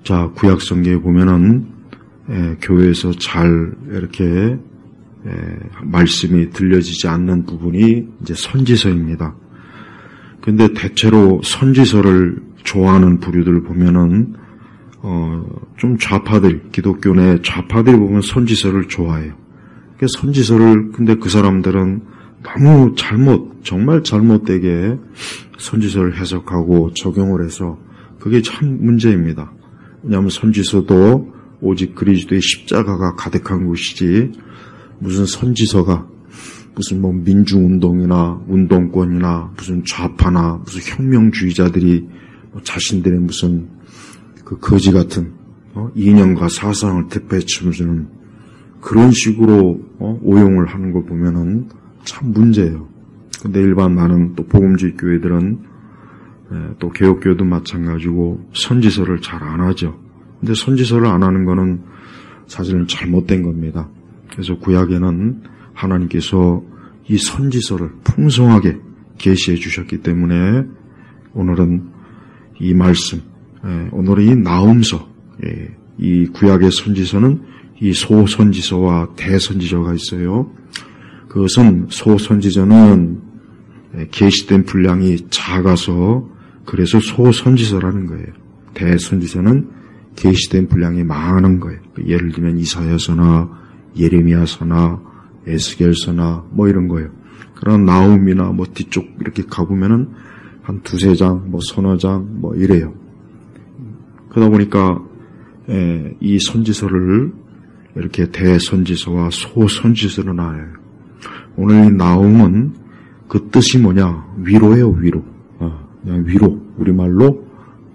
자, 구약 성경에 보면은 교회에서 잘 이렇게 말씀이 들려지지 않는 부분이 이제 선지서입니다. 근데 대체로 선지서를 좋아하는 부류들 보면은 좀 좌파들, 기독교 내 좌파들이 보면 선지서를 좋아해요. 선지서를 근데 그 사람들은 너무 정말 잘못되게 선지서를 해석하고 적용을 해서 그게 참 문제입니다. 왜냐하면 선지서도 오직 그리스도의 십자가가 가득한 곳이지 무슨 선지서가 무슨 뭐 민주운동이나 운동권이나 무슨 좌파나 무슨 혁명주의자들이 자신들의 무슨 그 거지 같은 이념과 사상을 대표해주는 그런 식으로 오용을 하는 걸 보면은 참 문제예요. 근데 일반 많은 또 복음주의 교회들은 또 개혁교회도 마찬가지고 선지서를 잘 안 하죠. 근데 선지서를 안 하는 거는 사실은 잘못된 겁니다. 그래서 구약에는 하나님께서 이 선지서를 풍성하게 계시해 주셨기 때문에 오늘은 이 말씀, 오늘은 이 나음서, 이 구약의 선지서는 이 소선지서와 대선지서가 있어요. 그것은 소선지서는 계시된 분량이 작아서 그래서 소선지서라는 거예요. 대선지서는 계시된 분량이 많은 거예요. 예를 들면 이사야서나 예레미야서나 에스겔서나 뭐 이런 거예요. 그런 나움이나 뭐 뒤쪽 이렇게 가보면은 한 두세 장, 뭐 서너 장 뭐 이래요. 그러다 보니까 이 선지서를 이렇게 대선지서와 소선지서로 나눠요. 오늘 이 나움은 그 뜻이 뭐냐? 위로예요, 위로. 그냥 위로. 우리말로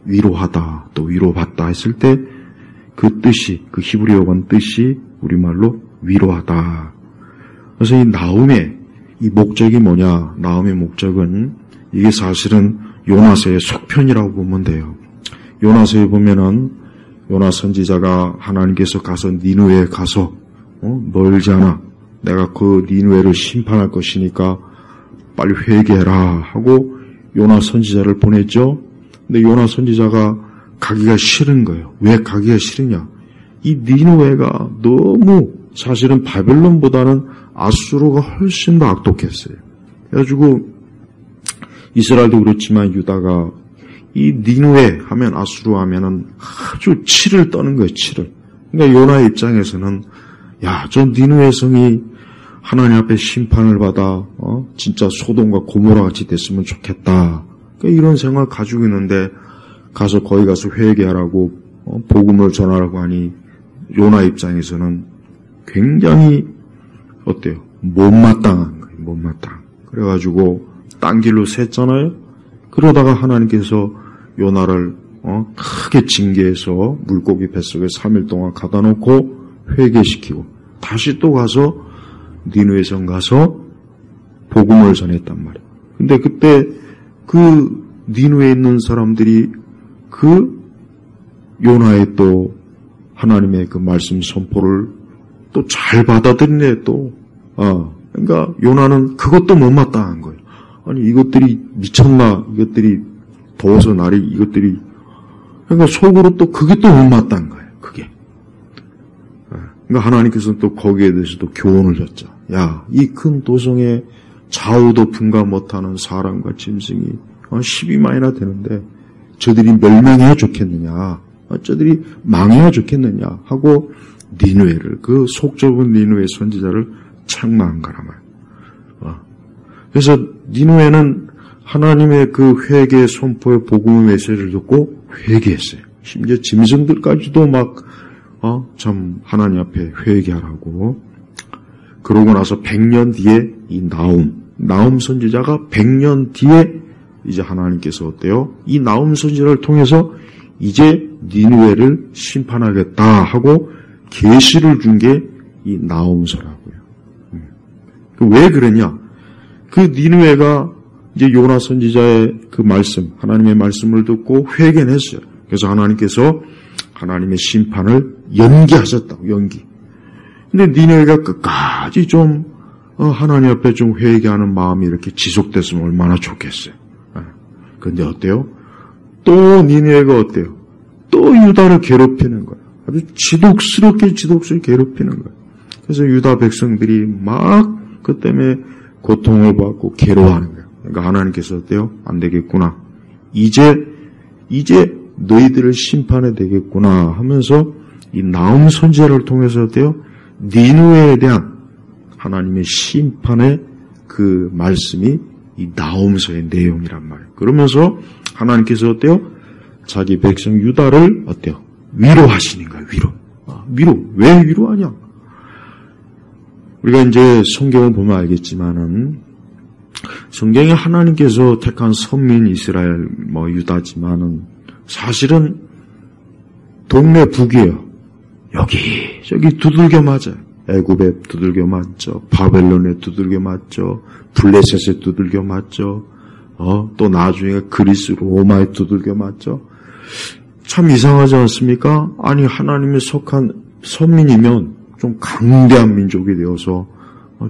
위로하다, 또 위로받다 했을 때 그 뜻이, 그 히브리어권 뜻이 우리말로 위로하다. 그래서 이 나움의 이 목적이 뭐냐? 나움의 목적은 이게 사실은 요나서의 속편이라고 보면 돼요. 요나서에 보면은 요나 선지자가 하나님께서 가서 니느웨에 가서 멀지 않아. 내가 그 니느웨를 심판할 것이니까 빨리 회개해라 하고 요나 선지자를 보냈죠. 근데 요나 선지자가 가기가 싫은 거예요. 왜 가기가 싫으냐? 이 니느웨가 너무 사실은 바벨론보다는 아수르가 훨씬 더 악독했어요. 그래가지고 이스라엘도 그렇지만 유다가 이 니느웨 하면 아수르 하면은 아주 치를 떠는 거예요. 치를. 그러니까 요나의 입장에서는 야, 저 니느웨 성이 하나님 앞에 심판을 받아 진짜 소돔과 고모라 같이 됐으면 좋겠다. 그러니까 이런 생각을 가지고 있는데 가서 거기 가서 회개하라고 복음을 전하라고 하니 요나 입장에서는 굉장히 어때요? 못마땅한 거예요. 못마땅. 그래가지고 딴 길로 샜잖아요. 그러다가 하나님께서 요나를 크게 징계해서 물고기 뱃속에 3일 동안 가다 놓고 회개시키고 다시 또 가서 니느웨 성 가서 복음을 전했단 말이에요. 근데 그때 그 니느웨에 있는 사람들이 그 요나의 또 하나님의 그 말씀 선포를 또 잘 받아들이네 또. 그러니까 요나는 그것도 못마땅한 거예요. 아니 이것들이 미쳤나? 이것들이 더워서 날이 이것들이 그러니까 속으로 또 그게 또 못마땅한 거예요. 그게. 그러니까 하나님께서는 또 거기에 대해서도 교훈을 줬죠. 야, 이 큰 도성에 좌우도 분가 못하는 사람과 짐승이 12만이나 되는데 저들이 멸망해야 좋겠느냐? 저들이 망해야 좋겠느냐? 하고 니느웨를 그 속 좁은 니느웨 선지자를 책망한 거란 말이에요. 그래서 니느웨는 하나님의 그 회개 선포의 복음의 메시지를 듣고 회개했어요. 심지어 짐승들까지도 막 참 하나님 앞에 회개하라고. 그러고 나서 100년 뒤에 이 나움 선지자가 100년 뒤에 이제 하나님께서 어때요? 이 나움 선지자를 통해서 이제 니느웨를 심판하겠다 하고 계시를 준 게 이 나움서라고요. 왜 그러냐? 그 니느웨가 이제 요나 선지자의 그 말씀, 하나님의 말씀을 듣고 회개는 했어요. 그래서 하나님께서 하나님의 심판을 연기하셨다고, 연기. 근데 니느웨가 끝까지 좀 하나님 앞에 좀 회개하는 마음이 이렇게 지속됐으면 얼마나 좋겠어요. 그런데 어때요? 또 니느웨가 어때요? 또 유다를 괴롭히는 거예요. 아주 지독스럽게 괴롭히는 거예요. 그래서 유다 백성들이 막 그 때문에 고통을 받고 괴로워하는 거예요. 그러니까 하나님께서 어때요? 안 되겠구나. 이제 너희들을 심판해 되겠구나 하면서 이 나훔 선지자를 통해서 어때요? 니느웨에 대한 하나님의 심판의 그 말씀이 이 나훔서의 내용이란 말이에요. 그러면서 하나님께서 어때요? 자기 백성 유다를 어때요? 위로하시는 거예요. 위로. 왜 위로하냐? 우리가 이제 성경을 보면 알겠지만은 성경에 하나님께서 택한 선민 이스라엘 유다지만은 사실은 동네 북이에요. 여기 두들겨 맞아요. 애굽에 두들겨 맞죠. 바벨론에 두들겨 맞죠. 블레셋에 두들겨 맞죠. 또 나중에 그리스 로마에 두들겨 맞죠. 참 이상하지 않습니까? 아니 하나님이 속한 선민이면 좀 강대한 민족이 되어서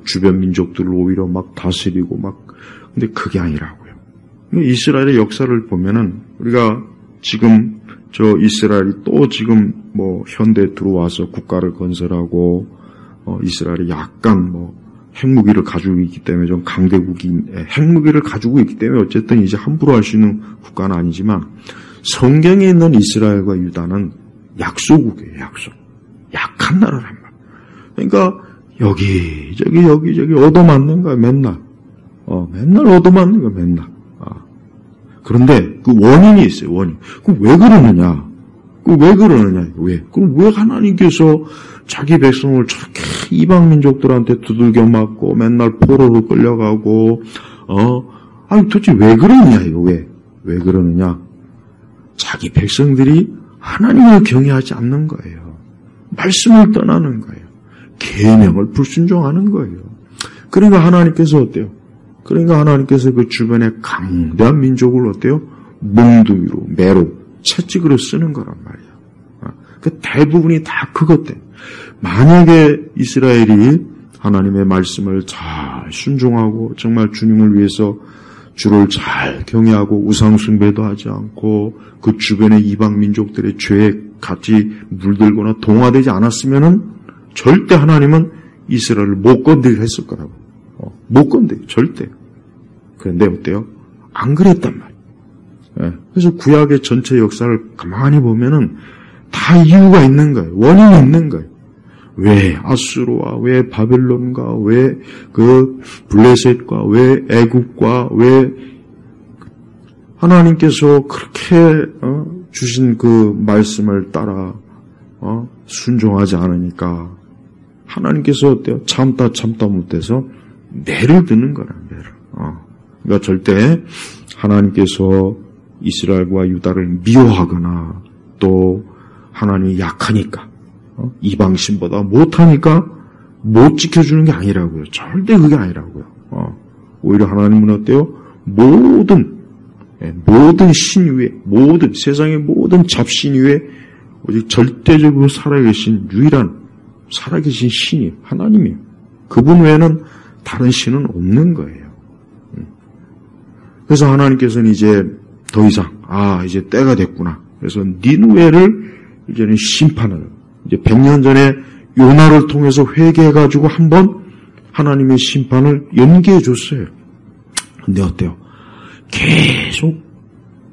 주변 민족들을 오히려 막 다스리고 근데 그게 아니라고요. 이스라엘의 역사를 보면은 우리가 지금 저 이스라엘이 또 지금 현대에 들어와서 국가를 건설하고 이스라엘이 약간 핵무기를 가지고 있기 때문에 좀 강대국인 핵무기를 가지고 있기 때문에 어쨌든 이제 함부로 할 수 있는 국가는 아니지만 성경에 있는 이스라엘과 유다는 약소국이에요. 약한 나라란 말이에요. 그러니까 여기저기 얻어맞는 거야 맨날. 맨날 얻어맞는 거야 맨날. 그런데 그 원인이 있어요. 원인. 그럼 왜 그러느냐? 왜? 그럼 왜 하나님께서 자기 백성을 저렇게 이방 민족들한테 두들겨 맞고 맨날 포로로 끌려가고 아니 도대체 왜 그러느냐 이거 왜 그러느냐? 자기 백성들이 하나님을 경외하지 않는 거예요. 말씀을 떠나는 거예요. 계명을 불순종하는 거예요. 그러니까 하나님께서 어때요? 그러니까 하나님께서 그 주변에 강대한 민족을 어때요? 몽둥이로, 매로, 채찍으로 쓰는 거란 말이에요. 그 대부분이 다 그것 때문에. 만약에 이스라엘이 하나님의 말씀을 잘 순종하고 정말 주님을 위해서 주를 잘 경외하고 우상숭배도 하지 않고 그 주변의 이방 민족들의 죄에 같이 물들거나 동화되지 않았으면은 절대 하나님은 이스라엘을 못 건드리게 했을 거라고. 못 건드리게 절대. 그런데 어때요? 안 그랬단 말이에요. 그래서 구약의 전체 역사를 가만히 보면은 다 이유가 있는 거예요. 원인이 있는 거예요. 왜 아수르와 왜 바벨론과 왜 그 블레셋과 왜 애굽과 왜 하나님께서 그렇게 주신 그 말씀을 따라 순종하지 않으니까 하나님께서 어때요? 참다 못해서 매를 드는 거라 매를. 그러니까 절대 하나님께서 이스라엘과 유다를 미워하거나 또 하나님이 약하니까 이방신보다 못하니까 못 지켜주는 게 아니라고요. 절대 그게 아니라고요. 오히려 하나님은 어때요? 모든 신 위에 세상의 모든 잡신 위에 오직 절대적으로 살아계신 유일한 살아계신 신이 하나님이에요. 그분 외에는 다른 신은 없는 거예요. 그래서 하나님께서는 이제 더 이상 이제 때가 됐구나. 그래서 니느웨를 이제는 심판을 이제 100년 전에 요나를 통해서 회개해가지고 한번 하나님의 심판을 연기해 줬어요. 근데 어때요? 계속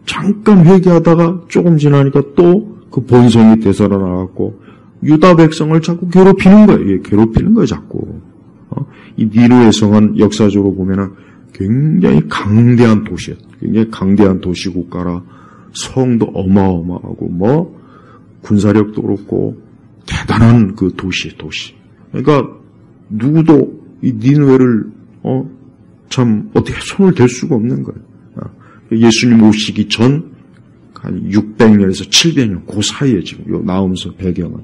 잠깐 회개하다가 조금 지나니까 또 그 본성이 되살아나갖고 유다 백성을 자꾸 괴롭히는 거예요. 괴롭히는 거예요, 자꾸. 이 니느웨 성은 역사적으로 보면은 굉장히 강대한 도시예요. 굉장히 강대한 도시 국가라 성도 어마어마하고 군사력도 그렇고 대단한 그 도시. 그러니까 누구도 이 니느웨를 참 어떻게 손을 댈 수가 없는 거예요. 예수님 오시기 전 한 600년에서 700년 그 사이에 지금 요 나오면서 배경은.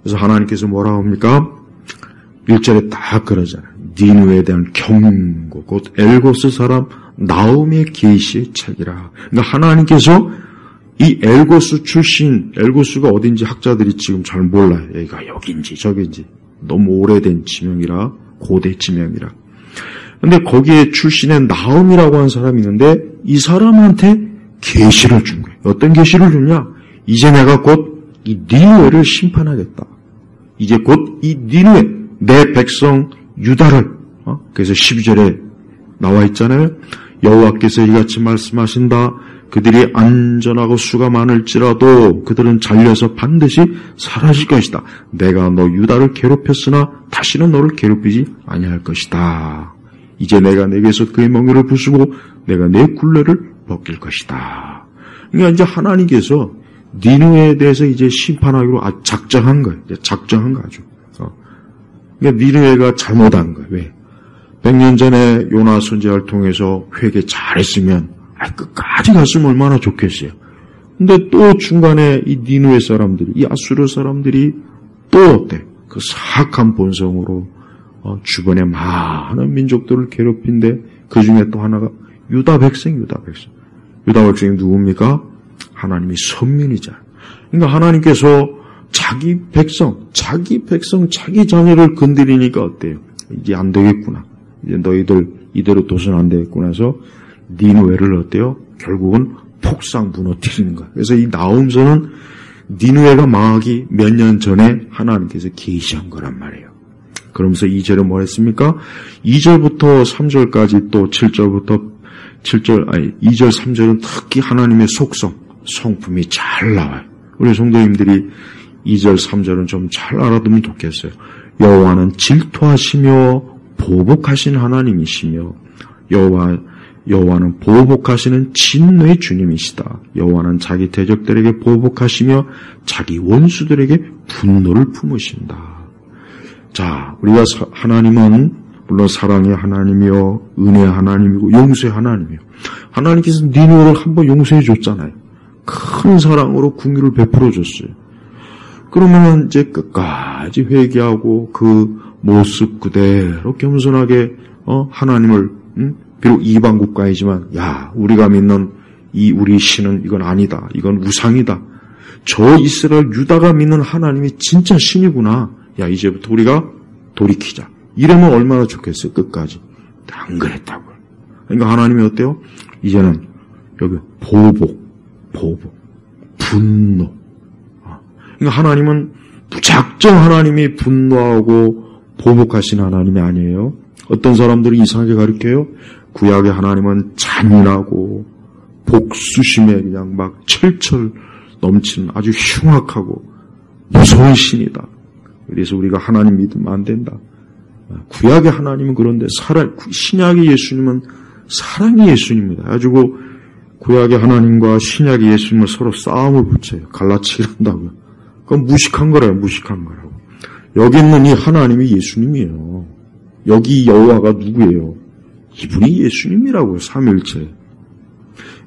그래서 하나님께서 뭐라고 합니까? 1절에 딱 그러잖아요. 니느웨에 대한 경고, 곧 엘고스 사람 나홈의 계시의 책이라. 그러니까 하나님께서 이 엘고스 출신, 엘고스가 어딘지 학자들이 지금 잘 몰라요. 여기가 여긴지 저긴지. 너무 오래된 지명이라, 고대 지명이라. 근데 거기에 출신의 나홈이라고 하는 사람이 있는데 이 사람한테 계시를 준 거예요. 어떤 계시를 줬냐? 이제 내가 곧 이 니느웨를 심판하겠다. 이제 곧 이 니느웨, 내 백성 유다를, 그래서 12절에 나와 있잖아요. 여호와께서 이같이 말씀하신다. 그들이 안전하고 수가 많을지라도 그들은 잘려서 반드시 사라질 것이다. 내가 너 유다를 괴롭혔으나 다시는 너를 괴롭히지 아니할 것이다. 이제 내가 내게서 그의 멍에를 부수고 내가 내 굴레를 벗길 것이다. 그러니까 이제 하나님께서 니느웨에 대해서 이제 심판하기로 작정한 거예요. 작정한 거죠. 그러니까 니느웨가 잘못한 거예요. 왜? 100년 전에 요나 선지자를 통해서 회개 잘했으면 끝까지 갔으면 얼마나 좋겠어요. 근데 또 중간에 이 니느웨 사람들이, 이 아수르 사람들이 또 어때? 그 사악한 본성으로 주변에 많은 민족들을 괴롭힌데 그 중에 또 하나가 유다 백성이 누굽니까? 하나님이 선민이잖아요. 그러니까 하나님께서 자기 백성, 자기 자녀를 건드리니까 어때요? 이제 안 되겠구나. 이제 너희들 이대로 둬서는 안 되겠구나 해서 니느웨를 어때요? 결국은 폭삭 무너뜨리는 거예요. 그래서 이 나홈서는 니느웨가 망하기 몇 년 전에 하나님께서 계시한 거란 말이에요. 그러면서 2절에 뭐 했습니까? 2절부터 3절까지 또 2절, 3절은 특히 하나님의 속성, 성품이 잘 나와요. 우리 성도님들이 2절, 3절은 좀 잘 알아두면 좋겠어요. 여호와는 질투하시며 보복하신 하나님이시며 여호와는 보복하시는 진노의 주님이시다. 여호와는 자기 대적들에게 보복하시며 자기 원수들에게 분노를 품으신다. 자, 우리가 하나님은 물론 사랑의 하나님이요, 은혜의 하나님이고 용서의 하나님이요. 하나님께서 니느웨를 한번 용서해 줬잖아요. 큰 사랑으로 긍휼을 베풀어 줬어요. 그러면 이제 끝까지 회개하고 그 모습 그대로 겸손하게 하나님을 비록 이방 국가이지만 우리가 믿는 이 우리 신은 이건 아니다. 이건 우상이다. 저 이스라엘 유다가 믿는 하나님이 진짜 신이구나. 이제부터 우리가 돌이키자. 이러면 얼마나 좋겠어요. 끝까지. 안 그랬다고요. 그러니까 하나님이 어때요? 이제는 여기 보복, 분노. 그러니까 하나님은 무작정 하나님이 분노하고 보복하신 하나님이 아니에요. 어떤 사람들이 이상하게 가르쳐요. 구약의 하나님은 잔인하고 복수심에 그냥 막 철철 넘치는 아주 흉악하고 무서운 신이다. 그래서 우리가 하나님 믿으면 안 된다. 구약의 하나님은 그런데 신약의 예수님은 사랑의 예수님입니다. 가지고 구약의 하나님과 신약의 예수님은 서로 싸움을 붙여요. 갈라치기를 한다고요. 그건 무식한 거라고. 여기 있는 이 하나님이 예수님이에요. 여기 여호와가 누구예요? 이분이 예수님이라고요. 삼위일체.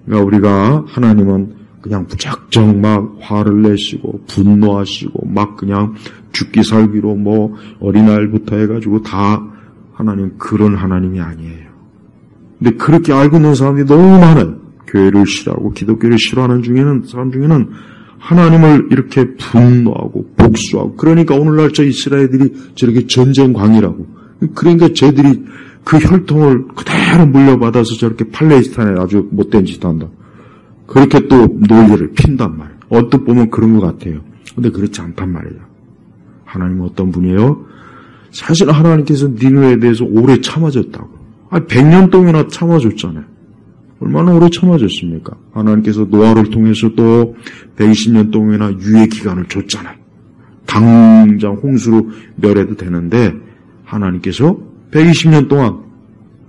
그러니까 우리가 하나님은 그냥 무작정 막 화를 내시고 분노하시고 막 그냥 죽기 살기로 어린아이부터 해가지고 다 하나님 그런 하나님이 아니에요. 근데 그렇게 알고 있는 사람들이 너무 많아요. 교회를 싫어하고 기독교를 싫어하는 사람 중에는 하나님을 이렇게 분노하고 복수하고 그러니까 오늘날 저 이스라엘들이 저렇게 전쟁광이라고 그러니까 쟤들이 그 혈통을 그대로 물려받아서 저렇게 팔레스타인에 아주 못된 짓 한다. 그렇게 또 논리를 핀단 말이에요. 언뜻 보면 그런 것 같아요. 근데 그렇지 않단 말이에요. 하나님은 어떤 분이에요? 사실 하나님께서 니느웨에 대해서 오래 참아줬다고. 100년 동안이나 참아줬잖아요. 얼마나 오래 참아줬습니까? 하나님께서 노아를 통해서 또 120년 동안이나 유예 기간을 줬잖아요. 당장 홍수로 멸해도 되는데 하나님께서 120년 동안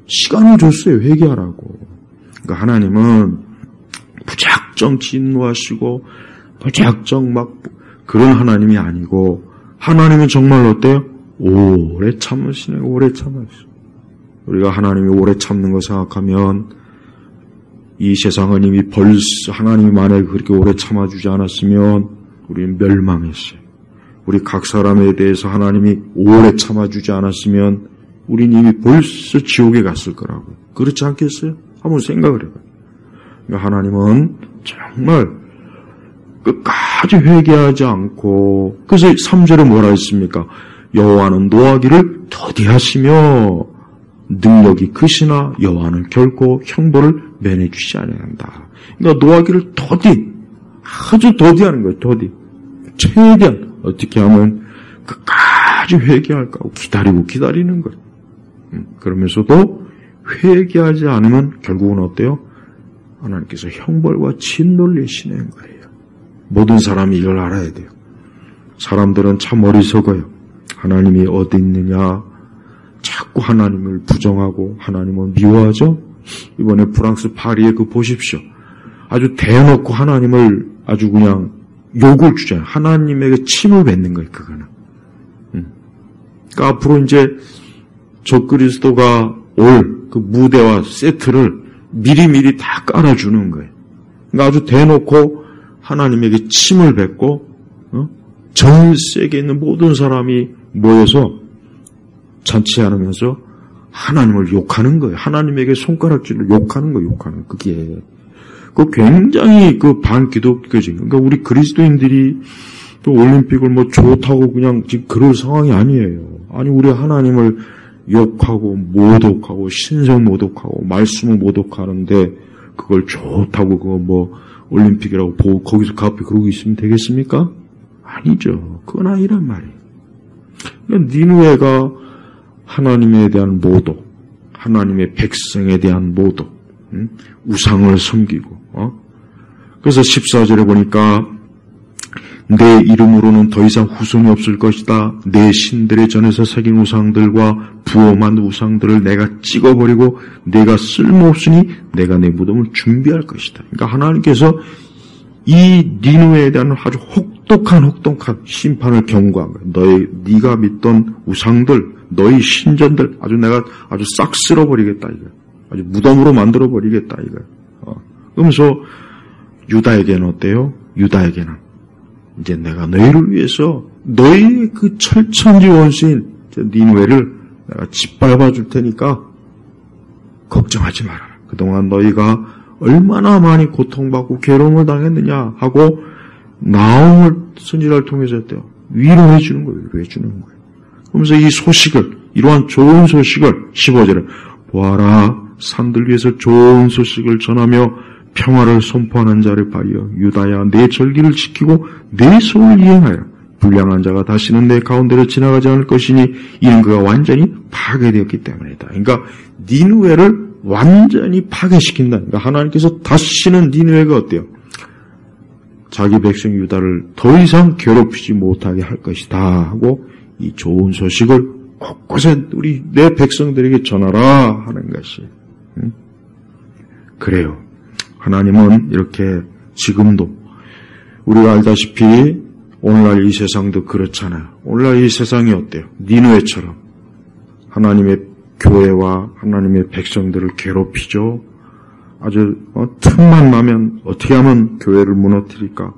시간을 줬어요. 회개하라고. 그러니까 하나님은 무작정 진노하시고 무작정 막 그런 하나님이 아니고 하나님은 정말 어때요? 오래 참으시네. 오래 참으시네. 우리가 하나님이 오래 참는 거 생각하면 이 세상은 이미 벌써 하나님이 만약에 그렇게 오래 참아주지 않았으면 우리는 멸망했어요. 우리 각 사람에 대해서 하나님이 오래 참아주지 않았으면 우리는 이미 벌써 지옥에 갔을 거라고. 그렇지 않겠어요? 한번 생각을 해봐요. 그러니까 하나님은 정말 끝까지 회개하지 않고 그래서 3절에 뭐라 했습니까? 여호와는 노하기를 더디하시며 능력이 크시나 여호와는 결코 형벌을 면해주지 아니한다. 그러니까 노하기를 더디 아주 더디하는 거예요. 더디. 최대한 어떻게 하면 끝까지 회개할까 하고 기다리는 거예요. 그러면서도 회개하지 않으면 결국은 어때요? 하나님께서 형벌과 진노를 내시는 거예요. 모든 사람이 이걸 알아야 돼요. 사람들은 참 어리석어요. 하나님이 어디 있느냐, 자꾸 하나님을 부정하고 하나님을 미워하죠. 이번에 프랑스 파리에 그 보십시오. 아주 대놓고 하나님을 아주 그냥 욕을 주잖아요. 하나님에게 침을 뱉는 거예요. 그거는. 그러니까 앞으로 이제 적그리스도가 올 그 무대와 세트를 미리미리 다 깔아주는 거예요. 그러니까 아주 대놓고 하나님에게 침을 뱉고 전 세계에 있는 모든 사람이 모여서 잔치하면서 하나님을 욕하는 거예요. 하나님에게 손가락질로 욕하는 거예요. 그게 굉장히 그 반기독교적. 그러니까 우리 그리스도인들이 또 올림픽을 뭐 좋다고 그냥 지금 그럴 상황이 아니에요. 아니 우리 하나님을 욕하고 모독하고 신성 모독하고 말씀을 모독하는데 그걸 좋다고 그거 뭐 올림픽이라고 보고 거기서 가ppe 그러고 있으면 되겠습니까? 아니죠. 그건 아니란 말이에요. 그러니까 니느웨가 하나님에 대한 모독, 하나님의 백성에 대한 모독, 우상을 섬기고, 그래서 14절에 보니까 내 이름으로는 더 이상 후손이 없을 것이다. 내 신들의 전에서 새긴 우상들과 부엄한 우상들을 내가 찍어버리고 내가 쓸모없으니 내가 내 무덤을 준비할 것이다. 그러니까 하나님께서 이 니느웨에 대한 아주 혹독한 심판을 경고한 거예요. 네가 믿던 우상들, 너희 신전들 내가 아주 싹 쓸어버리겠다 이거. 아주 무덤으로 만들어 버리겠다 이거. 그러면서 유다에게는 어때요? 유다에게는 이제 내가 너희를 위해서 너희의 그 철천지 원수인 니느웨를 내가 짓밟아 줄 테니까 걱정하지 말아라. 그동안 너희가 얼마나 많이 고통받고 괴로움을 당했느냐 하고 나홈을 선지자를 통해서 했대요. 위로해 주는 거예요. 위로해 주는 거예요. 그러면서 이 소식을, 이러한 좋은 소식을 15절에 보아라, 산들 위에서 좋은 소식을 전하며 평화를 선포하는 자를 파이어 유다야 내 절기를 지키고 내 소를 이행하여 불량한 자가 다시는 내 가운데로 지나가지 않을 것이니 이는 그가 완전히 파괴되었기 때문이다. 그러니까 니느웨를 완전히 파괴시킨다. 그러니까 하나님께서 다시는 니느웨가 어때요? 자기 백성 유다를 더 이상 괴롭히지 못하게 할 것이다 하고 이 좋은 소식을 곳곳에 내 백성들에게 전하라 하는 것이. 그래요. 하나님은 이렇게 지금도 우리가 알다시피 오늘날 이 세상도 그렇잖아요. 오늘날 이 세상이 어때요? 니느웨처럼 하나님의 교회와 하나님의 백성들을 괴롭히죠. 아주 틈만 나면 어떻게 하면 교회를 무너뜨릴까?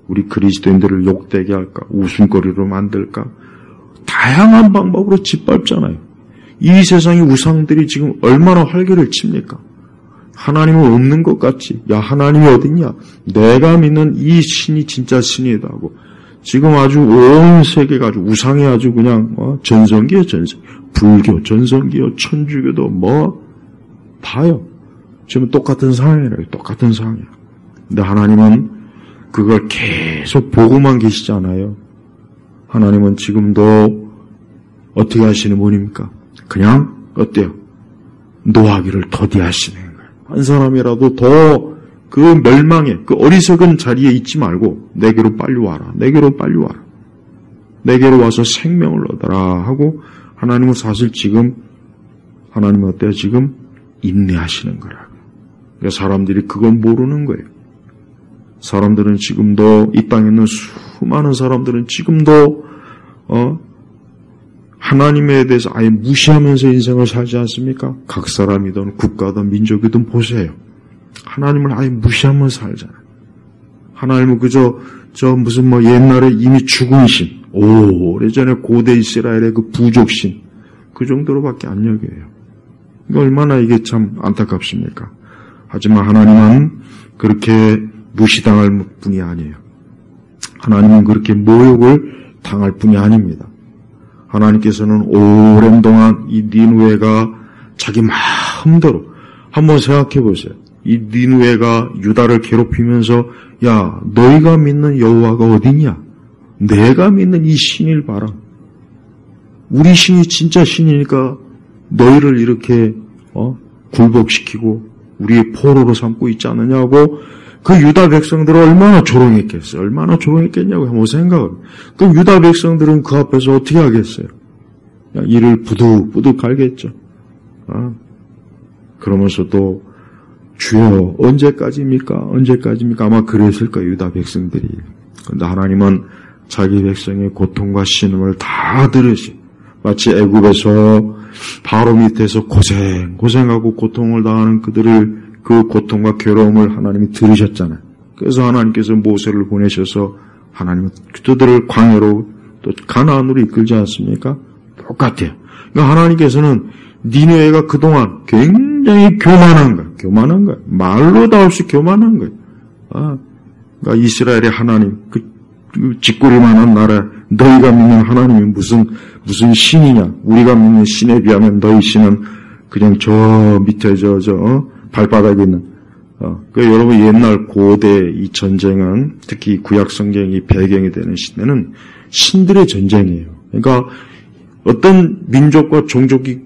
우리 그리스도인들을 욕되게 할까? 웃음거리로 만들까? 다양한 방법으로 짓밟잖아요. 이 세상의 우상들이 지금 얼마나 활개를 칩니까? 하나님은 없는 것 같지. 야, 하나님이 어딨냐? 내가 믿는 이 신이 진짜 신이다 하고 지금 아주 온 세계가 아주 우상이 아주 그냥 전성기요, 전성. 불교, 전성기요, 천주교도 봐요. 지금 똑같은 상황이에요. 똑같은 상황이에요. 근데 하나님은 그걸 계속 보고만 계시잖아요. 하나님은 지금도 어떻게 하시는 분입니까? 그냥 어때요? 노하기를 더디하시는 거예요. 한 사람이라도 더 그 멸망의 그 어리석은 자리에 있지 말고 내게로 빨리 와라. 내게로 빨리 와라. 내게로 와서 생명을 얻어라 하고 하나님은 사실 지금 하나님은 어때요? 지금 인내하시는 거라고. 그러니까 사람들이 그건 모르는 거예요. 사람들은 지금도 이 땅에 있는 수많은 사람들은 지금도 하나님에 대해서 아예 무시하면서 인생을 살지 않습니까? 각 사람이든 국가든 민족이든 보세요. 하나님을 아예 무시하면서 살잖아요. 하나님은 그저 무슨 옛날에 이미 죽은 신, 오래전에 고대 이스라엘의 그 부족신 그 정도로밖에 안 여겨요. 그러니까 얼마나 이게 참 안타깝습니까? 하지만 하나님은 그렇게 무시당할 뿐이 아니에요. 하나님은 그렇게 모욕을 당할 뿐이 아닙니다. 하나님께서는 오랜 동안 이 니느웨가 자기 마음대로 한번 생각해 보세요. 이 니느웨가 유다를 괴롭히면서 야, 너희가 믿는 여호와가 어디냐? 내가 믿는 이 신을 봐라. 우리 신이 진짜 신이니까 너희를 이렇게 굴복시키고 우리의 포로로 삼고 있지 않느냐고. 그 유다 백성들은 얼마나 조롱했겠어요. 얼마나 조롱했겠냐고 한번 생각을. 그럼 유다 백성들은 그 앞에서 어떻게 하겠어요? 이를 부득부득 갈겠죠. 그러면서도 주여 언제까지입니까? 언제까지입니까? 아마 그랬을 거예요, 유다 백성들이. 그런데 하나님은 자기 백성의 고통과 신음을 다 들으시. 마치 애굽에서 바로 밑에서 고생하고 고통을 당하는 그들을 그 고통과 괴로움을 하나님이 들으셨잖아요. 그래서 하나님께서 모세를 보내셔서 하나님은 그들을 광야로 또 가나안으로 이끌지 않습니까? 똑같아요. 그러니까 하나님께서는 니느웨가 그동안 굉장히 교만한 거예요. 말로 다 없이 교만한 거예요. 그러니까 이스라엘의 하나님, 그 짓구리만한 나라, 너희가 믿는 하나님이 무슨 신이냐? 우리가 믿는 신에 비하면 너희 신은 그냥 저 밑에 발바닥에 있는. 그러니까 여러분 옛날 고대 이 전쟁은 특히 구약 성경이 배경이 되는 시대는 신들의 전쟁이에요. 그러니까 어떤 민족과 종족이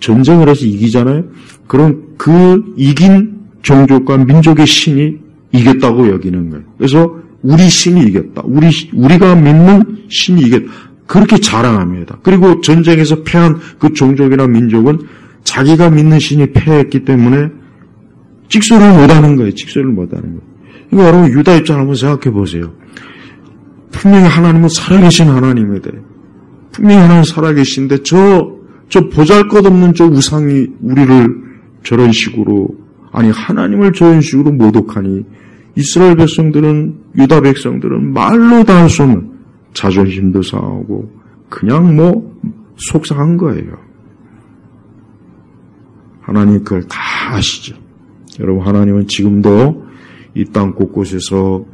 전쟁을 해서 이기잖아요. 그럼 그 이긴 종족과 민족의 신이 이겼다고 여기는 거예요. 그래서 우리 신이 이겼다. 우리가 믿는 신이 이겼다. 그렇게 자랑합니다. 그리고 전쟁에서 패한 그 종족이나 민족은 자기가 믿는 신이 패했기 때문에 직소를 못하는 거예요. 그러니까 여러분 유다 입장을 한번 생각해 보세요. 분명히 하나님은 살아계신 하나님이다. 분명히 하나님 살아계신데 저 보잘것없는 저 우상이 우리를 저런 식으로, 아니 하나님을 저런 식으로 모독하니 이스라엘 백성들은, 유다 백성들은 말로 다 할 수 없는 자존심도 상하고 그냥 속상한 거예요. 하나님 그걸 다 아시죠. 여러분 하나님은 지금도 이 땅 곳곳에서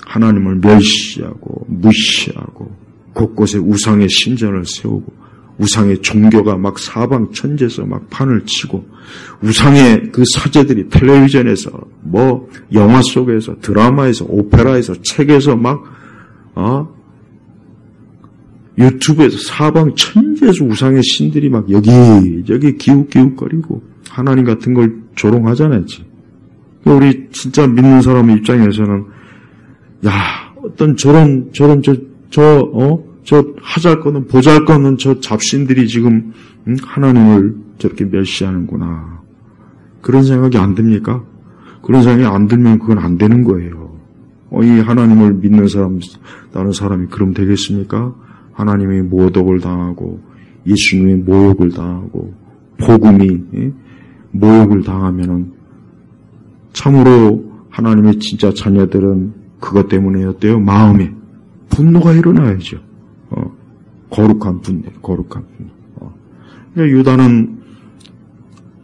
하나님을 멸시하고 무시하고 곳곳에 우상의 신전을 세우고 우상의 종교가 막 사방 천지에서 막 판을 치고 우상의 그 사제들이 텔레비전에서 영화 속에서 드라마에서 오페라에서 책에서 막 유튜브에서 사방 천지에서 우상의 신들이 막 여기저기 기웃기웃거리고 하나님 같은 걸 조롱하잖아요. 우리 진짜 믿는 사람 입장에서는 어떤 저런 하잘것없는 보잘것없는 저 잡신들이 지금 하나님을 저렇게 멸시하는구나. 그런 생각이 안 듭니까? 그런 생각이 안 들면 그건 안 되는 거예요. 이 하나님을 믿는 사람, 다른 사람이 그럼 되겠습니까? 하나님이 모독을 당하고 예수님이 모욕을 당하고 복음이 모욕을 당하면은 참으로 하나님의 진짜 자녀들은 그것 때문에 어때요? 마음에 분노가 일어나야죠. 거룩한 분노. 그러니까 유다는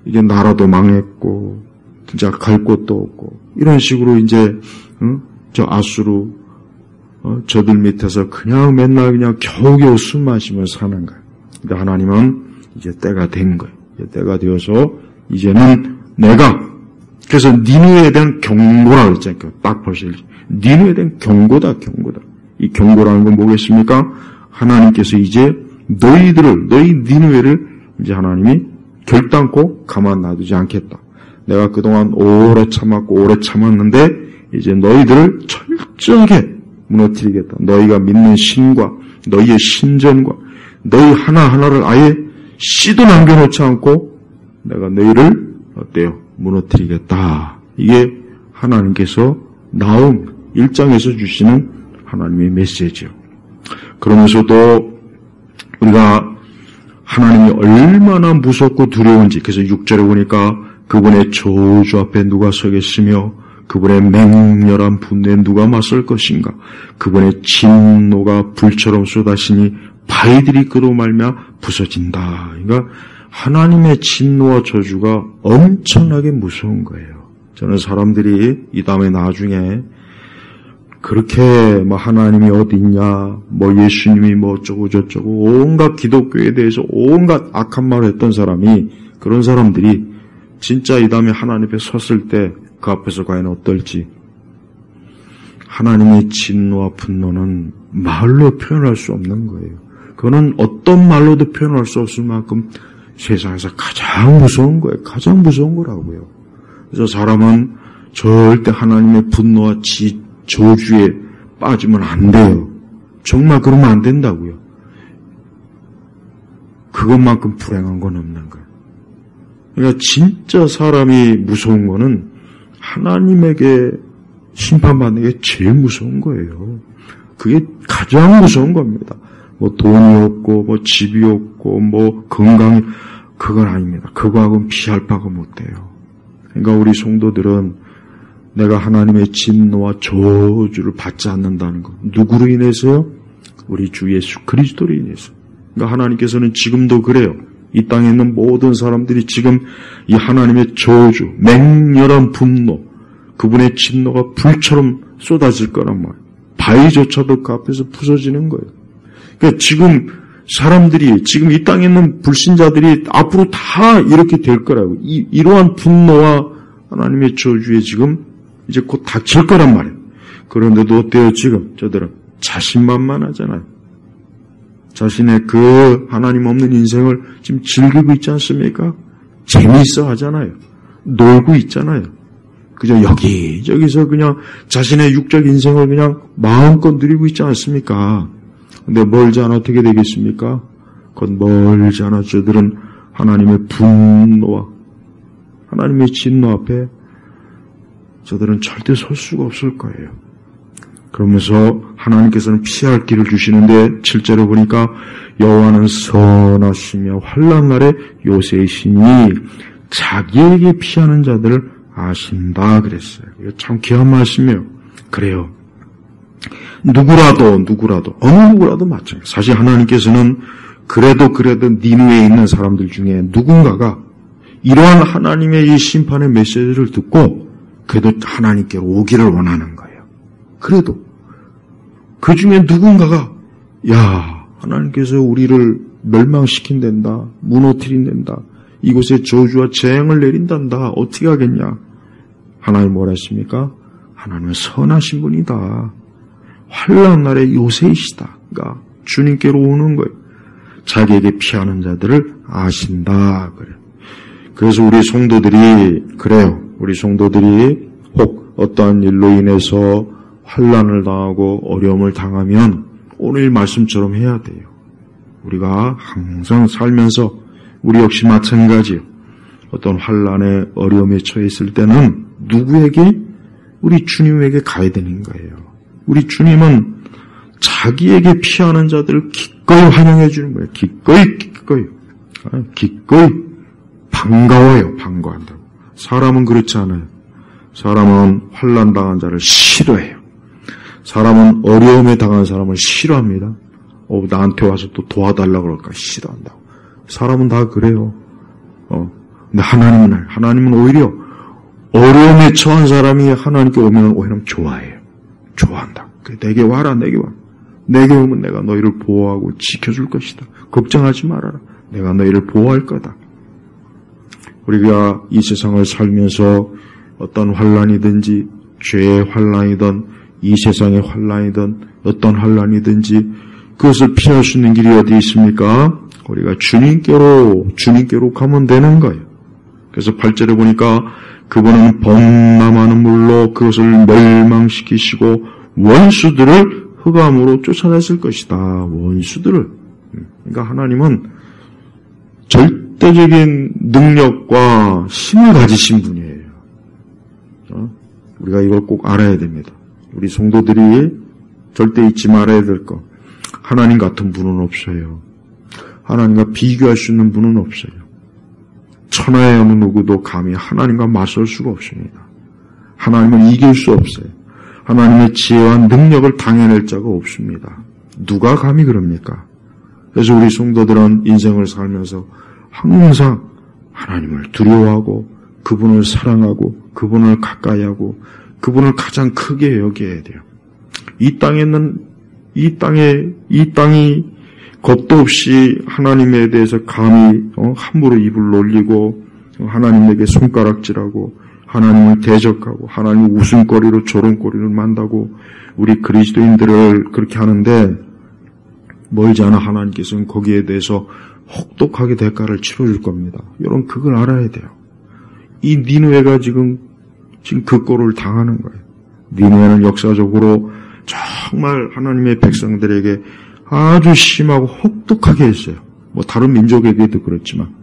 이제 나라도 망했고 진짜 갈 곳도 없고 이런 식으로 이제 저 아수르 저들 밑에서 그냥 맨날 그냥 겨우겨우 숨 마시면서 사는 거예요. 근데 하나님은 이제 때가 된 거예요. 이제 때가 되어서 이제는 내가, 그래서 니느웨에 대한 경고라고 했잖아요. 딱 보시죠. 니느웨에 대한 경고다. 이 경고라는 건 뭐겠습니까? 하나님께서 이제 너희 니느웨를 이제 하나님이 결단코 가만 놔두지 않겠다. 내가 그동안 오래 참았는데 이제 너희들을 철저하게 무너뜨리겠다. 너희가 믿는 신과 너희의 신전과 너희 하나하나를 아예 씨도 남겨놓지 않고 내가 너희를 어때요? 무너뜨리겠다. 이게 하나님께서 나온 1장에서 주시는 하나님의 메시지요. 그러면서도 우리가 하나님이 얼마나 무섭고 두려운지, 그래서 6절에 보니까 그분의 저주 앞에 누가 서겠으며 그분의 맹렬한 분노에 누가 맞설 것인가. 그분의 진노가 불처럼 쏟아지니 바위들이 그로 말미암아 부서진다. 그러니까 하나님의 진노와 저주가 엄청나게 무서운 거예요. 저는 사람들이 이 다음에 나중에 그렇게 하나님이 어디 있냐, 예수님이 어쩌고 저쩌고 온갖 기독교에 대해서 온갖 악한 말을 했던 사람이, 그런 사람들이 진짜 이 다음에 하나님 앞에 섰을 때 그 앞에서 과연 어떨지. 하나님의 진노와 분노는 말로 표현할 수 없는 거예요. 그거는 어떤 말로도 표현할 수 없을 만큼 세상에서 가장 무서운 거예요. 가장 무서운 거라고요. 그래서 사람은 절대 하나님의 분노와 저주에 빠지면 안 돼요. 정말 그러면 안 된다고요. 그것만큼 불행한 건 없는 거예요. 그러니까 진짜 사람이 무서운 거는 하나님에게 심판받는 게 제일 무서운 거예요. 그게 가장 무서운 겁니다. 뭐 돈이 없고 뭐 집이 없고 뭐 건강이 그건 아닙니다. 그거하고는 비할 바가 못 돼요. 그러니까 우리 성도들은 내가 하나님의 진노와 저주를 받지 않는다는 것. 누구로 인해서요? 우리 주 예수 그리스도로 인해서. 그러니까 하나님께서는 지금도 그래요. 이 땅에 있는 모든 사람들이 지금 이 하나님의 저주, 맹렬한 분노, 그분의 진노가 불처럼 쏟아질 거란 말이에요. 바위조차도 그 앞에서 부서지는 거예요. 그러니까 지금 사람들이, 지금 이 땅에 있는 불신자들이 앞으로 다 이렇게 될 거라고. 이러한 분노와 하나님의 저주에 지금 이제 곧 닥칠 거란 말이에요. 그런데도 어때요, 지금? 저들은 자신만만하잖아요. 자신의 그 하나님 없는 인생을 지금 즐기고 있지 않습니까? 재미있어 하잖아요. 놀고 있잖아요. 그저 여기저기서 그냥 자신의 육적 인생을 그냥 마음껏 누리고 있지 않습니까? 근데 멀지 않아 어떻게 되겠습니까? 곧 멀지 않아 저들은 하나님의 분노와 하나님의 진노 앞에 저들은 절대 설 수가 없을 거예요. 그러면서 하나님께서는 피할 길을 주시는데 7절에 보니까 여호와는 선하시며 환난 날에 요새이시니 자기에게 피하는 자들을 아신다 그랬어요. 이거 참 귀한 말씀이에요. 그래요. 누구라도 어느 누구라도 마찬가지예요. 사실 하나님께서는 그래도 니느웨에 있는 사람들 중에 누군가가 이러한 하나님의 이 심판의 메시지를 듣고 그래도 하나님께로 오기를 원하는 거예요. 그래도 그 중에 누군가가 하나님께서 우리를 멸망시킨단다, 무너뜨린단다, 이곳에 저주와 재앙을 내린단다. 어떻게 하겠냐? 하나님 뭐라 했습니까? 하나님은 선하신 분이다. 환난 날에 요새이시다. 그러니까 주님께로 오는 거예요. 자기에게 피하는 자들을 아신다. 그래요. 그래서 우리 성도들이 그래요. 우리 성도들이 혹 어떠한 일로 인해서 환난을 당하고 어려움을 당하면 오늘 말씀처럼 해야 돼요. 우리가 항상 살면서 우리 역시 마찬가지예요. 어떤 환난에 어려움에 처해 있을 때는 누구에게? 우리 주님에게 가야 되는 거예요. 우리 주님은 자기에게 피하는 자들을 기꺼이 환영해 주는 거예요. 기꺼이 반가워요. 반가워한다고. 사람은 그렇지 않아요. 사람은 환난 당한 자를 싫어해요. 사람은 어려움에 당한 사람을 싫어합니다. 나한테 와서 또 도와달라고 그럴까 싫어한다고. 사람은 다 그래요. 근데 하나님은 오히려 어려움에 처한 사람이 하나님께 오면 오히려 좋아해요. 좋아한다. 내게 와라, 내게 와. 내게 오면 내가 너희를 보호하고 지켜줄 것이다. 걱정하지 말아라. 내가 너희를 보호할 거다. 우리가 이 세상을 살면서 어떤 환난이든지 죄의 환난이든 이 세상의 환난이든 어떤 환난이든지 그것을 피할 수 있는 길이 어디 있습니까? 우리가 주님께로 가면 되는 거예요. 그래서 8절에 보니까 그분은 범람하는 물로 그것을 멸망시키시고 원수들을 흑암으로 쫓아냈을 것이다. 원수들을. 그러니까 하나님은 절대적인 능력과 힘을 가지신 분이에요. 우리가 이걸 꼭 알아야 됩니다. 우리 성도들이 절대 잊지 말아야 될 것. 하나님 같은 분은 없어요. 하나님과 비교할 수 있는 분은 없어요. 천하의 어느 누구도 감히 하나님과 맞설 수가 없습니다. 하나님은 이길 수 없어요. 하나님의 지혜와 능력을 당해낼 자가 없습니다. 누가 감히 그럽니까? 그래서 우리 성도들은 인생을 살면서 항상 하나님을 두려워하고 그분을 사랑하고 그분을 가까이하고 그분을 가장 크게 여겨야 돼요. 이 땅이 겁도 없이 하나님에 대해서 감히 함부로 입을 놀리고 하나님에게 손가락질하고 하나님을 대적하고 하나님을 웃음거리로 조롱거리를 만다고 우리 그리스도인들을 그렇게 하는데 멀지 않아 하나님께서는 거기에 대해서 혹독하게 대가를 치러줄 겁니다. 여러분 그걸 알아야 돼요. 이 니느웨가 지금 그 꼴을 당하는 거예요. 니느웨는 역사적으로 정말 하나님의 백성들에게 아주 심하고 혹독하게 했어요. 뭐 다른 민족에게도 그렇지만.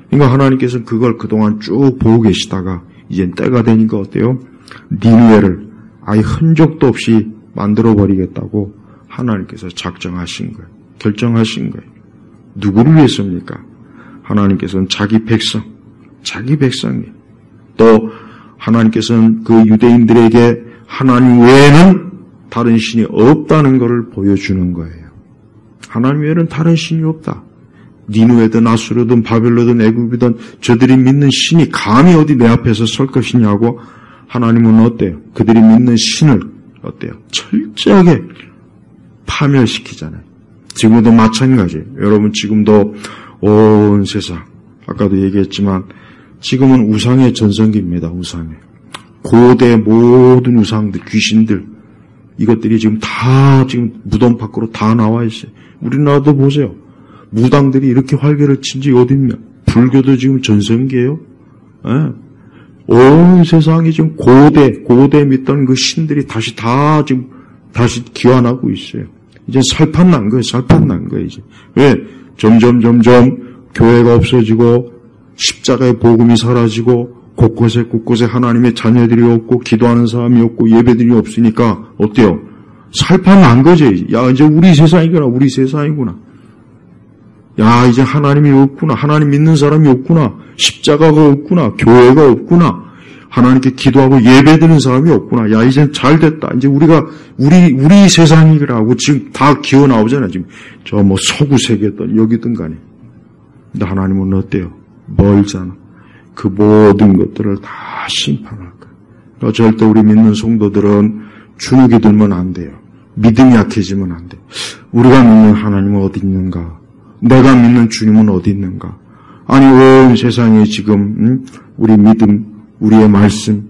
그러니까 하나님께서는 그걸 그동안 쭉 보고 계시다가 이젠 때가 되니까 어때요? 니느웨를 아예 흔적도 없이 만들어버리겠다고 하나님께서 작정하신 거예요. 결정하신 거예요. 누구를 위해서입니까? 하나님께서는 자기 백성이에요. 또 하나님께서는 그 유대인들에게 하나님 외에는 다른 신이 없다는 것을 보여주는 거예요. 하나님 외에는 다른 신이 없다. 니느웨든 아수르든 바벨론이든 애굽이든 저들이 믿는 신이 감히 어디 내 앞에서 설 것이냐고 하나님은 어때요? 그들이 믿는 신을 어때요? 철저하게 파멸시키잖아요. 지금도 마찬가지예요. 여러분 지금도 온 세상 아까도 얘기했지만 지금은 우상의 전성기입니다. 우상의 고대 모든 우상들 귀신들 이것들이 지금 다 지금 무덤 밖으로 다 나와 있어요. 우리나라도 보세요. 무당들이 이렇게 활개를 친 적이 어딨냐. 불교도 지금 전성기예요. 예. 온 세상이 지금 고대 믿던 그 신들이 다시 기환하고 있어요. 이제 살판 난 거예요, 이제. 왜? 점점 교회가 없어지고, 십자가의 복음이 사라지고, 곳곳에 하나님의 자녀들이 없고, 기도하는 사람이 없고, 예배들이 없으니까, 어때요? 살판 난 거지. 야, 이제 우리 세상이구나. 야, 이제 하나님이 없구나. 하나님 믿는 사람이 없구나. 십자가가 없구나. 교회가 없구나. 하나님께 기도하고 예배드리는 사람이 없구나. 야, 이젠 잘 됐다. 이제 우리 세상이라고 지금 다 기어 나오잖아요. 지금 서구 세계든 여기든 간에. 근데 하나님은 어때요? 멀잖아. 그 모든 것들을 다 심판할 거예요. 그러니까 절대 우리 믿는 성도들은 주눅이 들면 안 돼요. 믿음이 약해지면 안 돼요. 우리가 믿는 하나님은 어디 있는가? 내가 믿는 주님은 어디 있는가? 아니, 온 세상에 지금 우리 믿음, 우리의 말씀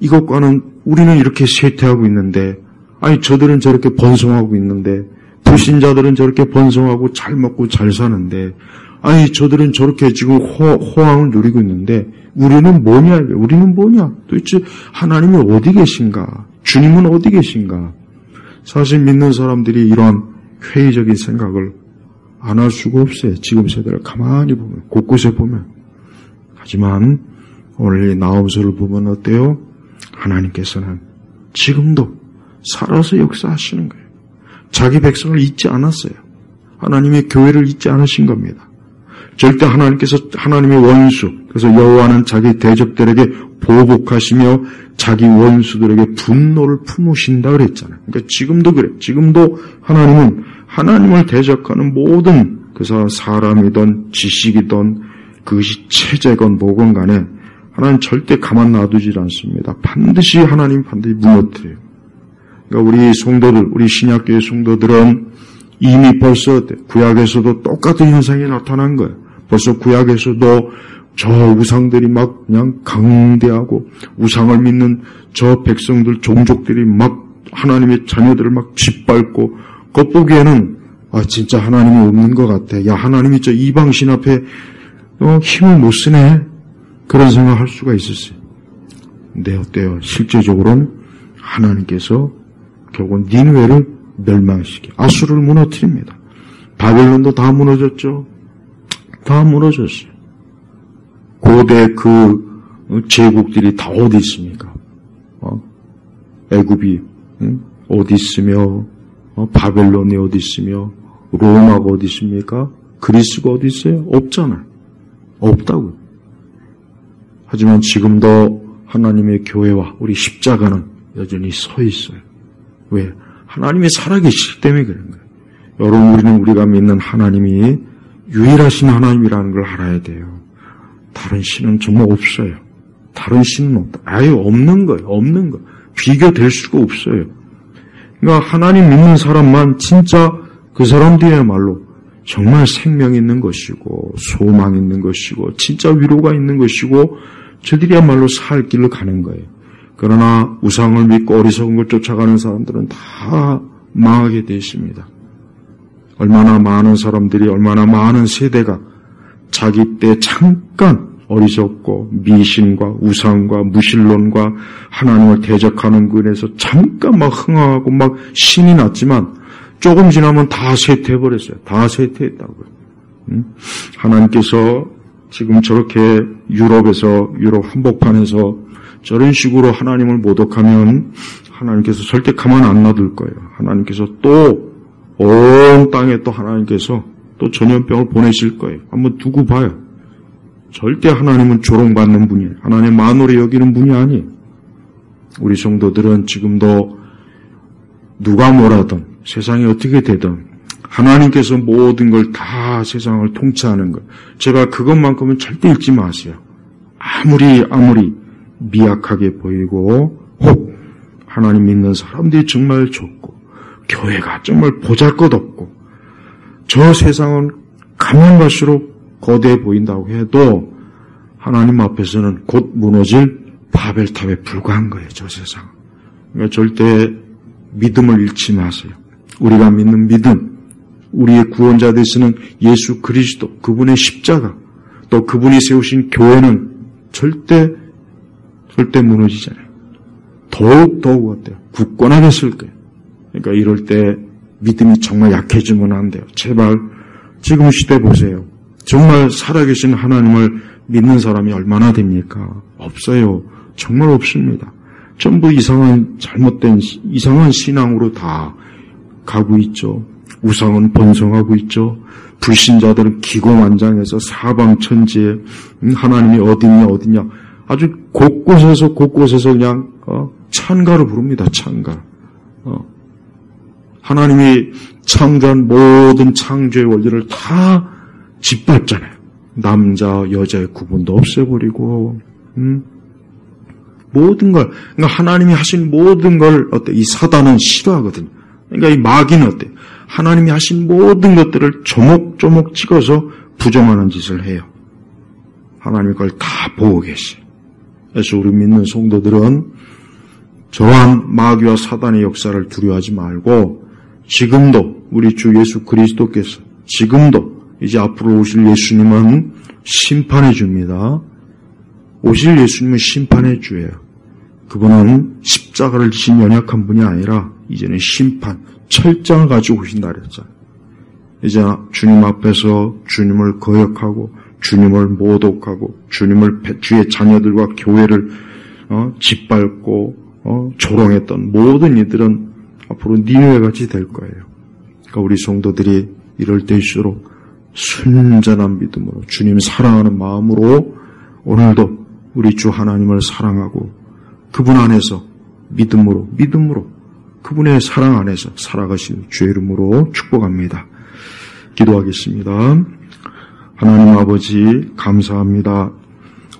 이것과는 우리는 이렇게 쇠퇴하고 있는데 아니 저들은 저렇게 번성하고 있는데 불신자들은 저렇게 번성하고 잘 먹고 잘 사는데 아니 저들은 저렇게 지금 호황을 누리고 있는데 우리는 뭐냐? 도대체 하나님이 어디 계신가? 주님은 어디 계신가? 사실 믿는 사람들이 이런 회의적인 생각을 안 할 수가 없어요. 지금 세대를 가만히 보면 곳곳에 보면. 하지만 오늘 이 나홈서를 보면 어때요? 하나님께서는 지금도 살아서 역사하시는 거예요. 자기 백성을 잊지 않았어요. 하나님의 교회를 잊지 않으신 겁니다. 절대 하나님께서 하나님의 원수, 그래서 여호와는 자기 대적들에게 보복하시며 자기 원수들에게 분노를 품으신다 그랬잖아요. 그러니까 지금도 그래. 지금도 하나님은 하나님을 대적하는 모든 그래서 사람이든 지식이든 그것이 체제건 뭐건 간에 하나님 절대 가만 놔두지 않습니다. 반드시 무너뜨려요. 그러니까 우리 성도들, 우리 신약교회 성도들은 이미 벌써 구약에서도 똑같은 현상이 나타난 거예요. 벌써 구약에서도 저 우상들이 막 그냥 강대하고 우상을 믿는 저 백성들, 종족들이 막 하나님의 자녀들을 막 짓밟고 겉보기에는 진짜 하나님이 없는 것 같아. 야, 하나님이 저 이방신 앞에 힘을 못 쓰네. 그런 생각할 수가 있었어요. 근데 어때요? 실제적으로는 하나님께서 결국 니느웨를 멸망시키 아수르를 무너뜨립니다. 바벨론도 다 무너졌죠. 다 무너졌어요. 고대 그 제국들이 다 어디 있습니까? 애굽이 어디 있으며 바벨론이 어디 있으며 로마가 어디 있습니까? 그리스가 어디 있어요? 없잖아요. 없다고요. 하지만 지금도 하나님의 교회와 우리 십자가는 여전히 서 있어요. 왜? 하나님이 살아계시기 때문에 그런 거예요. 여러분, 우리가 믿는 하나님이 유일하신 하나님이라는 걸 알아야 돼요. 다른 신은 정말 없어요. 다른 신은 없다. 아예 없는 거예요. 없는 거. 비교될 수가 없어요. 그러니까 하나님 믿는 사람만 진짜 그 사람들이야말로 정말 생명 있는 것이고 소망 있는 것이고 진짜 위로가 있는 것이고 저들이야말로 살 길로 가는 거예요. 그러나 우상을 믿고 어리석은 걸 쫓아가는 사람들은 다 망하게 되어 있습니다. 얼마나 많은 사람들이, 얼마나 많은 세대가 자기 때 잠깐 어리석고 미신과 우상과 무신론과 하나님을 대적하는 근에서 잠깐 막 흥하고 막 신이 났지만 조금 지나면 다 쇠퇴해버렸어요. 다 쇠퇴했다고요. 하나님께서 지금 저렇게 유럽 한복판에서 저런 식으로 하나님을 모독하면 하나님께서 절대 가만 안 놔둘 거예요. 하나님께서 또 온 땅에 또 하나님께서 또 전염병을 보내실 거예요. 한번 두고 봐요. 절대 하나님은 조롱받는 분이에요. 하나님 만홀히 여기는 분이 아니에요. 우리 성도들은 지금도 누가 뭐라든 세상이 어떻게 되든 하나님께서 모든 걸 다 세상을 통치하는 것. 제가 그것만큼은 절대 잊지 마세요. 아무리 미약하게 보이고 혹 하나님 믿는 사람들이 정말 좋고 교회가 정말 보잘것없고 저 세상은 가면 갈수록 거대해 보인다고 해도 하나님 앞에서는 곧 무너질 바벨탑에 불과한 거예요. 저 세상은. 그러니까 절대 믿음을 잃지 마세요. 우리가 믿는 믿음, 우리의 구원자 되시는 예수 그리스도, 그분의 십자가, 또 그분이 세우신 교회는 절대 무너지지 않아요. 더욱 어때요? 굳건하게 쓸 거예요. 그러니까 이럴 때 믿음이 정말 약해지면 안 돼요. 제발 지금 시대 보세요. 정말 살아계신 하나님을 믿는 사람이 얼마나 됩니까? 없어요. 정말 없습니다. 전부 잘못된 이상한 신앙으로 다 가고 있죠. 우상은 번성하고 있죠. 불신자들은 기고만장해서 사방천지에 하나님이 어디냐 아주 곳곳에서 그냥 찬가를 부릅니다. 찬가. 하나님이 창조한 모든 창조의 원리를 다 짓밟잖아요. 남자 여자의 구분도 없애버리고 모든 걸, 그러니까 하나님이 하신 모든 걸 이 사단은 싫어하거든요. 그러니까 이 마귀는 어때? 하나님이 하신 모든 것들을 조목조목 찍어서 부정하는 짓을 해요. 하나님이 그걸 다 보고 계세요. 그래서 우리 믿는 성도들은 저러한 마귀와 사단의 역사를 두려워하지 말고 지금도 우리 주 예수 그리스도께서 지금도 이제 앞으로 오실 예수님은 심판해 줍니다. 오실 예수님은 심판해 주예요. 그분은 십자가를 지신 연약한 분이 아니라 이제는 심판, 철장을 가지고 오신다 그랬잖아요. 이제 주님 앞에서 주님을 거역하고 주님을 모독하고 주의 자녀들과 교회를 짓밟고 조롱했던 모든 이들은 앞으로 니느웨같이 될 거예요. 그러니까 우리 성도들이 이럴 때일수록 순전한 믿음으로 주님 사랑하는 마음으로 오늘도 우리 주 하나님을 사랑하고 그분 안에서 믿음으로 그분의 사랑 안에서 살아가시는 주의 이름으로 축복합니다. 기도하겠습니다. 하나님 아버지 감사합니다.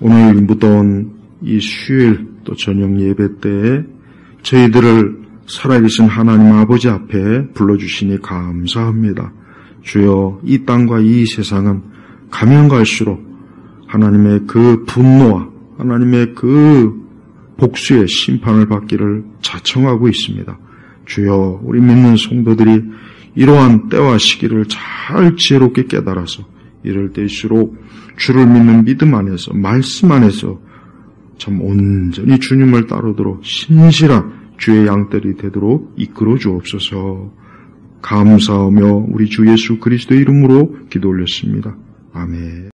오늘 무더운 이 수요일 또 저녁 예배 때에 저희들을 살아계신 하나님 아버지 앞에 불러주시니 감사합니다. 주여 이 땅과 이 세상은 가면 갈수록 하나님의 그 분노와 하나님의 그 복수의 심판을 받기를 자청하고 있습니다. 주여 우리 믿는 성도들이 이러한 때와 시기를 잘 지혜롭게 깨달아서 이럴 때일수록 주를 믿는 믿음 안에서 말씀 안에서 참 온전히 주님을 따르도록 신실한 주의 양떼들이 되도록 이끌어 주옵소서. 감사하며 우리 주 예수 그리스도의 이름으로 기도 올렸습니다. 아멘.